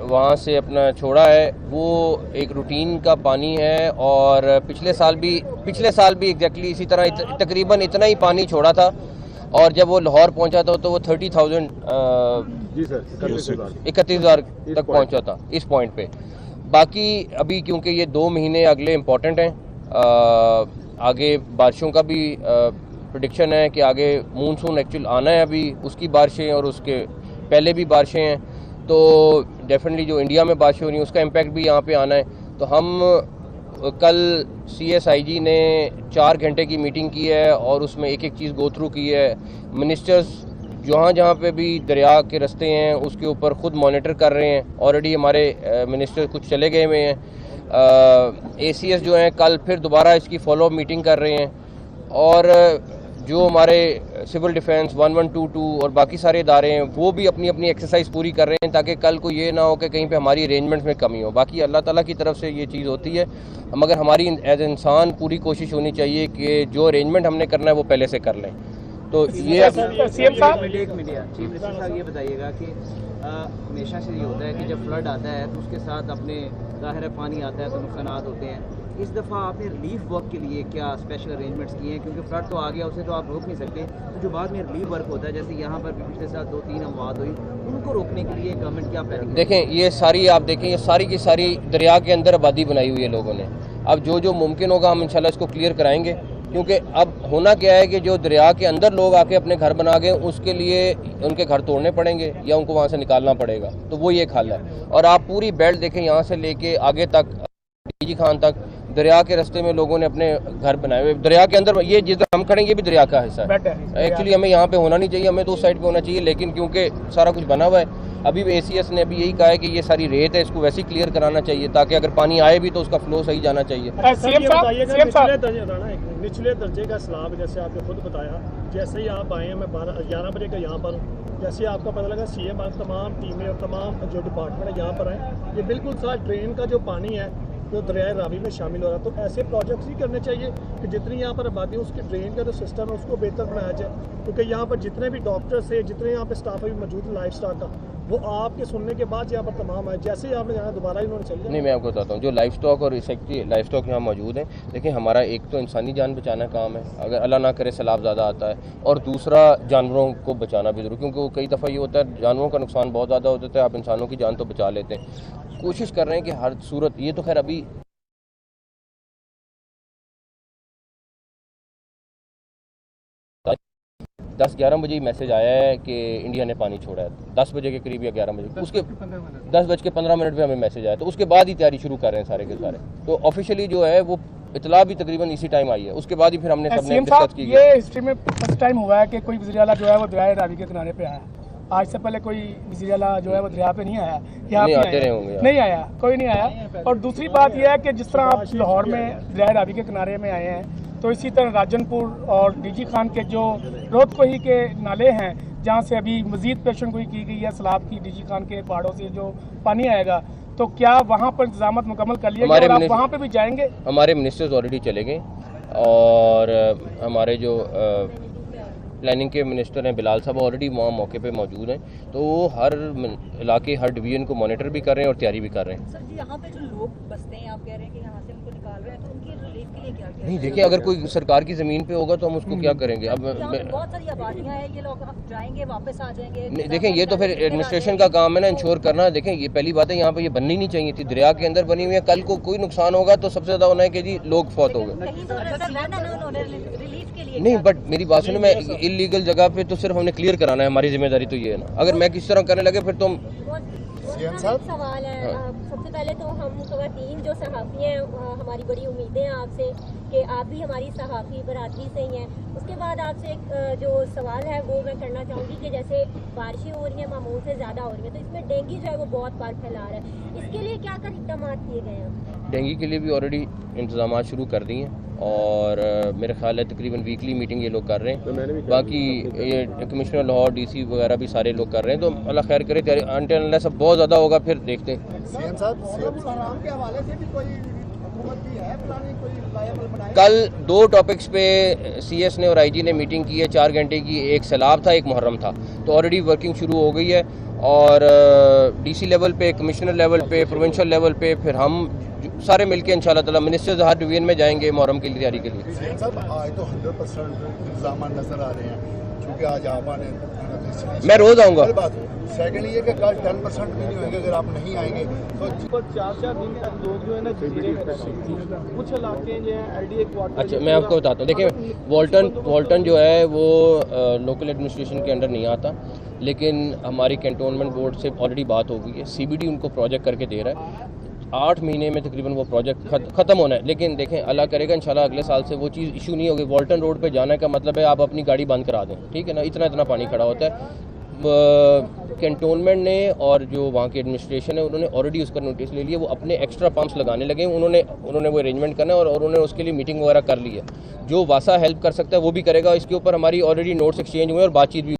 वहाँ से अपना छोड़ा है वो एक रूटीन का पानी है। और पिछले साल भी एग्जैक्टली इसी तरह तकरीबन इतना ही पानी छोड़ा था। और जब वो लाहौर पहुंचा था तो वो 30,000 31,000 तक पहुंचा था इस पॉइंट पे। बाकी अभी क्योंकि ये 2 महीने अगले इम्पोर्टेंट हैं, आगे बारिशों का भी प्रेडिक्शन है कि आगे मूनसून एक्चुअल आना है, अभी उसकी बारिशें और उसके पहले भी बारिशें हैं, तो डेफिनेटली जो इंडिया में बारिशें हो रही हैं उसका इम्पैक्ट भी यहाँ पे आना है। तो हम कल CSIG ने 4 घंटे की मीटिंग की है और उसमें एक एक चीज़ गो थ्रू की है। मिनिस्टर्स जहाँ पे भी दरिया के रास्ते हैं उसके ऊपर ख़ुद मॉनिटर कर रहे हैं। ऑलरेडी हमारे मिनिस्टर कुछ चले गए हुए हैं। ACS जो हैं कल फिर दोबारा इसकी फॉलोअप मीटिंग कर रहे हैं। और जो हमारे सिविल डिफेंस 1122 और बाकी सारे इदारे हैं वो भी अपनी अपनी एक्सरसाइज पूरी कर रहे हैं ताकि कल को ये ना हो कि कहीं पे हमारी अरेंजमेंट्स में कमी हो। बाकी अल्लाह ताला की तरफ से ये चीज़ होती है, मगर हमारी एज इंसान पूरी कोशिश होनी चाहिए कि जो अरेंजमेंट हमने करना है वो पहले से कर लें। तो ये CM साहब चीफ मिनिस्टर साहब ये बताइएगा कि हमेशा से ये होता है कि जब फ्लड आता है तो उसके साथ अपने ज़ाहिर है पानी आता है तो नुकसान होते हैं। इस दफ़ा आपने रिलीफ वर्क के लिए क्या स्पेशल अरेंजमेंट्स किए हैं, क्योंकि फ्लड तो आ गया उसे तो आप रोक नहीं सकते, तो जो बाद में रिलीफ वर्क होता है जैसे यहाँ पर भी पिछले साल 2-3 अमवात हुई उनको रोकने के लिए गवर्नमेंट क्या प्लानिंग? देखें ये सारी आप देखें ये सारी की सारी दरिया के अंदर आबादी बनाई हुई है लोगों ने। अब जो मुमकिन होगा हम इंशाल्लाह इसको क्लियर कराएंगे, क्योंकि अब होना क्या है कि जो दरिया के अंदर लोग आके अपने घर बना गए उसके लिए उनके घर तोड़ने पड़ेंगे या उनको वहाँ से निकालना पड़ेगा। तो वो ये हल है। और आप पूरी बेल्ट देखें यहाँ से लेके आगे तक डीजी खान तक दरिया के रास्ते में लोगों ने अपने घर बनाए हुए। दरिया के अंदर ये जिधर हम खड़े ये भी दरिया का हिस्सा है। एक्चुअली हमें यहाँ पे होना नहीं चाहिए, हमें तो उस साइड पे होना चाहिए, लेकिन क्योंकि सारा कुछ बना हुआ है अभी ACS ने अभी यही कहा है कि ये सारी रेत है इसको वैसे ही क्लियर कराना चाहिए ताकि अगर पानी आए भी तो उसका फ्लो सही जाना चाहिए। निचले दर्जे का स्लाब जैसे आपने खुद बताया, जैसे ही आप आए हैं मैं 11 बजे का यहाँ पर हूँ, जैसे आपको पता लगा CM तमाम टीमें और तमाम जो डिपार्टमेंट है यहाँ पर आए, ये बिल्कुल सारा ड्रेन का जो पानी है जो दरिया रावी में शामिल हो रहा है। तो ऐसे प्रोजेक्ट्स ही करने चाहिए कि जितनी यहाँ पर आबादी है उसके ड्रेन का जो सिस्टम है उसको बेहतर बनाया जाए, क्योंकि यहाँ पर जितने भी डॉक्टर्स है जितने यहाँ पे स्टाफ अभी मौजूद है लाइफ स्टॉक का, वो आपके सुनने के बाद यहाँ पर तमाम आए, जैसे ही आपने जाना दोबारा इन्होंने चल नहीं। मैं आपको बताता हूँ जो लाइफ स्टॉक और लाइफ स्टॉक यहाँ मौजूद है, देखिए हमारा एक तो इंसानी जान बचाना काम है अगर अल्लाह ना करे सैलाब ज़्यादा आता है, और दूसरा जानवरों को बचाना भी जरूर, क्योंकि वो कई दफ़ा ये होता है जानवरों का नुकसान बहुत ज़्यादा हो जाता है, आप इंसानों की जान तो बचा लेते हैं। कोशिश कर रहे हैं कि हर सूरत, ये तो खैर अभी 10-11 बजे ही मैसेज आया है कि इंडिया ने पानी छोड़ा है, 10 बजे के करीब या 11 बजे, उसके 10:15 पे हमें मैसेज आया, तो उसके बाद ही तैयारी शुरू कर रहे हैं सारे के सारे। तो ऑफिशियली जो है वो इतला भी तकरीबन इसी टाइम आई है, उसके बाद ही फिर हमने सबने डिस्कस की। ये हिस्ट्री में फर्स्ट टाइम हुआ है कि कोई वज़ीर आला जो है वो दरिया रावी के किनारे पे आया। आज से पहले कोई वज़ीर आला जो है वो दरिया पे नहीं आया, यहाँ नहीं आते रहे होंगे, नहीं आया, कोई नहीं आया। और दूसरी बात यह है कि जिस तरह आप लाहौर में दरिया रावी के किनारे में आए हैं, तो इसी तरह राजनपुर और डीजी खान के जो रोहतकोही के नाले हैं जहाँ से अभी मज़ीद पेशन गोई की गई है सैलाब की, डीजी खान के पहाड़ों से जो पानी आएगा, तो क्या वहाँ पर इंतजाम मुकम्मल कर लिया गया? आप वहाँ पे भी जाएंगे? हमारे मिनिस्टर्स ऑलरेडी चले गए और हमारे जो प्लानिंग के मिनिस्टर हैं बिलाल साहब ऑलरेडी वहाँ मौके पे मौजूद हैं, तो वो हर इलाके हर डिवीजन को मॉनिटर भी कर रहे हैं और तैयारी भी कर रहे हैं। सर जी यहाँ पे जो लोग बसते हैं आप कह रहे हैं कि यहाँ से उनको निकाल रहे हैं, तो उनकी रिलीफ के लिए क्या नहीं देखिए अगर कोई सरकार की ज़मीन पे होगा तो हम उसको क्या करेंगे। अब बहुत सारी आबादियाँ हैं, ये लोग जाएंगे वापस आ जाएंगे। नहीं देखें ये तो फिर एडमिनिस्ट्रेशन का काम है ना इंश्योर करना। देखें ये पहली बात है यहाँ पे ये बननी नहीं चाहिए थी, दरिया के अंदर बनी हुई है, कल को कोई नुकसान होगा तो सबसे ज़्यादा होना है कि जी लोग फौत हो गए। नहीं बट मेरी बात सुनो, मैं इलीगल जगह पे तो सिर्फ हमने क्लियर कराना है, हमारी जिम्मेदारी तो ये है ना। अगर मैं किसी तरह करने लगे फिर तुम सवाल है। सबसे पहले तो हम खवातीन जो सहाफ़ी हैं हमारी बड़ी उम्मीदें हैं आपसे कि आप भी हमारी सहाफ़ी बरादरी से ही हैं। उसके बाद आपसे एक जो सवाल है वो मैं करना चाहूँगी कि जैसे बारिशें हो रही हैं मामूल से ज़्यादा हो रही हैं, तो इसमें डेंगू जो है वो बहुत बार फैला रहा है, इसके लिए क्या क्या इक़दाम किए गए हैं? डेंगू के लिए भी ऑलरेडी इंतजाम शुरू कर दिए हैं और मेरे ख्याल है तकरीबन वीकली मीटिंग ये लोग कर रहे हैं। बाकी ये कमिश्नर लाहौर DC वगैरह भी सारे लोग कर रहे हैं, तो अल्लाह खैर करे। अनटिल सब बहुत ज़्यादा होगा फिर देखते हैं। कल 2 टॉपिक्स पे CS ने और IG ने मीटिंग की है 4 घंटे की। एक सैलाब था, एक मुहर्रम था, तो ऑलरेडी वर्किंग शुरू हो गई है और डीसी लेवल पे, कमिश्नर लेवल पे, प्रोविंशियल लेवल पे, फिर हम सारे मिलके इंशाल्लाह ताला मिनिस्टर्स हर डिवीजन में जाएंगे मुहर्रम की तैयारी के लिए। सीएम साहब आज तो 100% इंतजाम नजर आ रहे हैं क्योंकि आज आप ने मैं रोज आऊँगा। सेकेंड ये कि कल 10% भी नहीं होंगे अगर आप नहीं आएंगे तो 4 दिन तक लोग जो है ना जजीरे में रहते हैं। कुछ इलाके जो है एलडीए क्वार्टर। अच्छा, मैं आपको बताता हूँ। देखिए वॉल्टन जो है वो लोकल एडमिनिस्ट्रेशन के अंडर नहीं आता, लेकिन हमारी कैंटोनमेंट बोर्ड से ऑलरेडी बात हो गई है। सीबीडी उनको प्रोजेक्ट करके दे रहा है, 8 महीने में तकरीबन वो प्रोजेक्ट ख़त्म होना है। लेकिन देखें अल्लाह करेगा इंशाल्लाह अगले साल से वो चीज़ इशू नहीं होगी। वॉल्टन रोड पे जाने का मतलब है आप अपनी गाड़ी बंद करा दें, ठीक है ना, इतना पानी खड़ा होता है। कैंटोनमेंट ने और जो वहाँ की एडमिनिस्ट्रेशन है उन्होंने ऑलरेडी उसका नोटिस ले लिया, वो अपने एक्स्ट्रा पंप्स लगाने लगे। उन्होंने वो अरेंजमेंट करना है और उन्होंने उसके लिए मीटिंग वगैरह कर ली है। जो वासा हेल्प कर सकता है वो भी करेगा। इसके ऊपर हमारी ऑलरेडी नोट्स एक्सचेंज हुए और बातचीत भी